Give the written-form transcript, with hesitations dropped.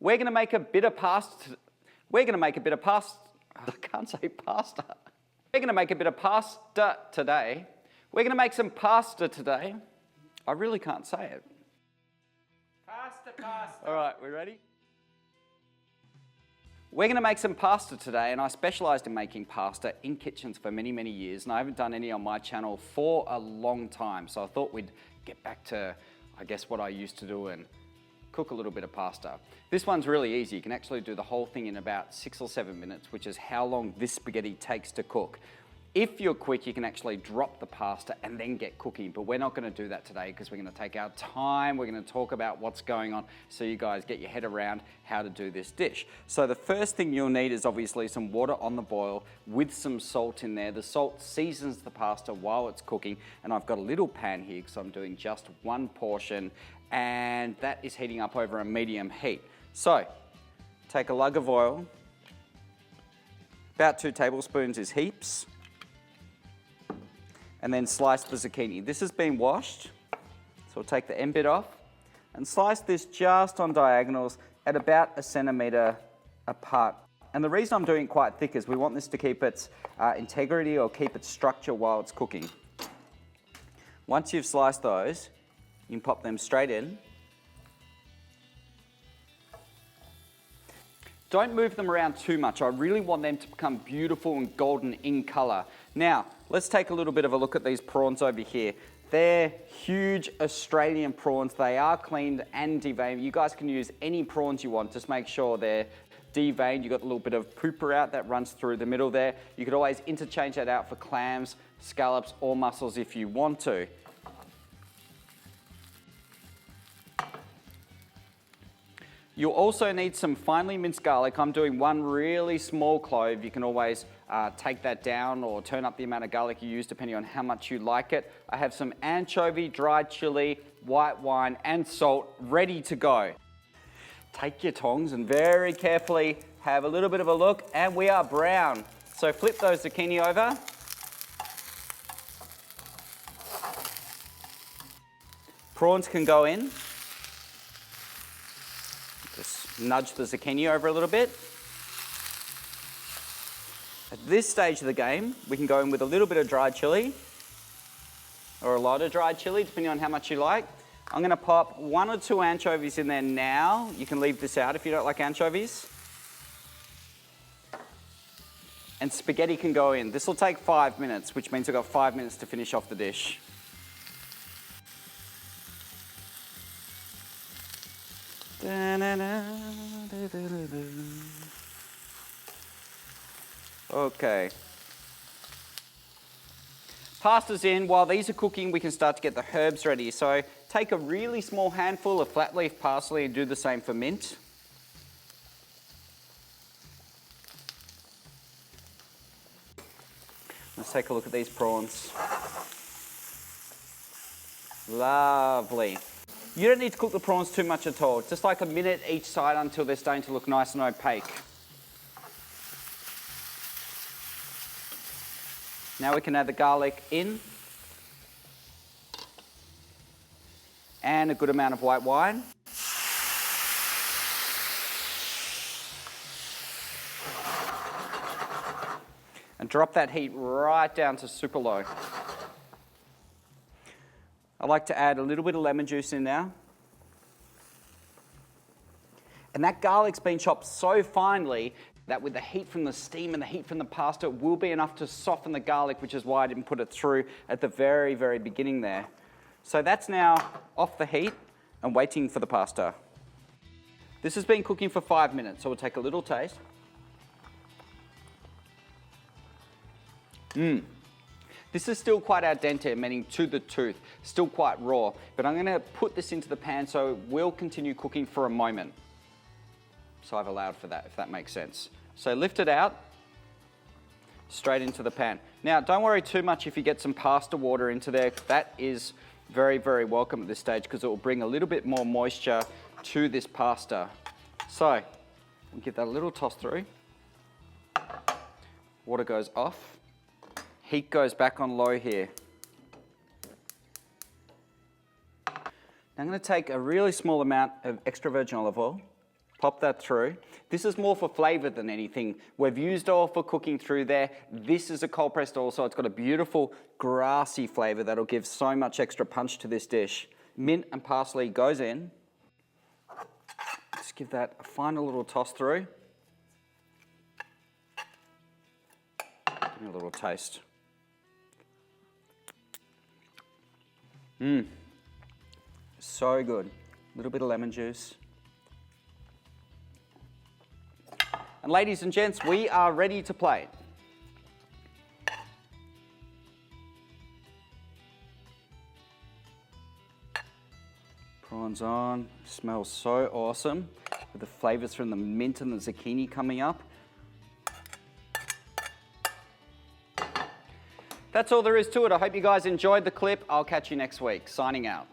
We're going to make a bit of pasta. We're going to make a bit of pasta. I can't say pasta. We're going to make a bit of pasta today. We're going to make some pasta today. I really can't say it. Pasta. All right, we ready? We're going to make some pasta today, and I specialised in making pasta in kitchens for many, many years, and I haven't done any on my channel for a long time, so I thought we'd get back to, I guess, what I used to do and cook a little bit of pasta. This one's really easy. You can actually do the whole thing in about 6 or 7 minutes, which is how long this spaghetti takes to cook. If you're quick, you can actually drop the pasta and then get cooking, but we're not going to do that today because we're going to take our time. We're going to talk about what's going on so you guys get your head around how to do this dish. So the first thing you'll need is obviously some water on the boil with some salt in there. The salt seasons the pasta while it's cooking, and I've got a little pan here because I'm doing just one portion, and that is heating up over a medium heat. So take a lug of oil, about 2 tablespoons is heaps, and then slice the zucchini. This has been washed, so we'll take the end bit off and slice this just on diagonals at about 1 centimetre apart. And the reason I'm doing it quite thick is we want this to keep its integrity or keep its structure while it's cooking. Once you've sliced those, you can pop them straight in. Don't move them around too much. I really want them to become beautiful and golden in colour. Now, let's take a little bit of a look at these prawns over here. They're huge Australian prawns. They are cleaned and deveined. You guys can use any prawns you want. Just make sure they're deveined. You've got a little bit of pooper out that runs through the middle there. You could always interchange that out for clams, scallops, or mussels if you want to. You'll also need some finely minced garlic. I'm doing 1 really small clove. You can always take that down or turn up the amount of garlic you use depending on how much you like it. I have some anchovy, dried chili, white wine, and salt ready to go. Take your tongs and very carefully have a little bit of a look, and we are brown. So flip those zucchini over. Prawns can go in. Just nudge the zucchini over a little bit. At this stage of the game, we can go in with a little bit of dried chili, or a lot of dried chili, depending on how much you like. I'm going to pop 1 or 2 anchovies in there now. You can leave this out if you don't like anchovies. And spaghetti can go in. This will take 5 minutes, which means I've got 5 minutes to finish off the dish. Okay. Pasta's in. While these are cooking, we can start to get the herbs ready. So take a really small handful of flat leaf parsley and do the same for mint. Let's take a look at these prawns. Lovely. You don't need to cook the prawns too much at all. Just like a minute each side until they're starting to look nice and opaque. Now we can add the garlic in. And a good amount of white wine. And drop that heat right down to super low. I like to add a little bit of lemon juice in now. And that garlic's been chopped so finely that with the heat from the steam and the heat from the pasta, it will be enough to soften the garlic, which is why I didn't put it through at the very, very beginning there. So that's now off the heat and waiting for the pasta. This has been cooking for 5 minutes, so we'll take a little taste. This is still quite al dente, meaning to the tooth, still quite raw, but I'm gonna put this into the pan so it will continue cooking for a moment. So I've allowed for that, if that makes sense. So lift it out, straight into the pan. Now, don't worry too much if you get some pasta water into there. That is very, very welcome at this stage because it will bring a little bit more moisture to this pasta. So, we'll give that a little toss through. Water goes off. Heat goes back on low here. Now I'm going to take a really small amount of extra virgin olive oil Pop that through. This is more for flavor than anything. We've used oil for cooking through there. This is a cold pressed oil, so it's got a beautiful grassy flavor that'll give so much extra punch to this dish. Mint and parsley goes in. Just give that a final little toss through. Give me a little taste. So good. A little bit of lemon juice. And ladies and gents, we are ready to plate. Prawns on, smells so awesome with the flavors from the mint and the zucchini coming up. That's all there is to it. I hope you guys enjoyed the clip. I'll catch you next week. Signing out.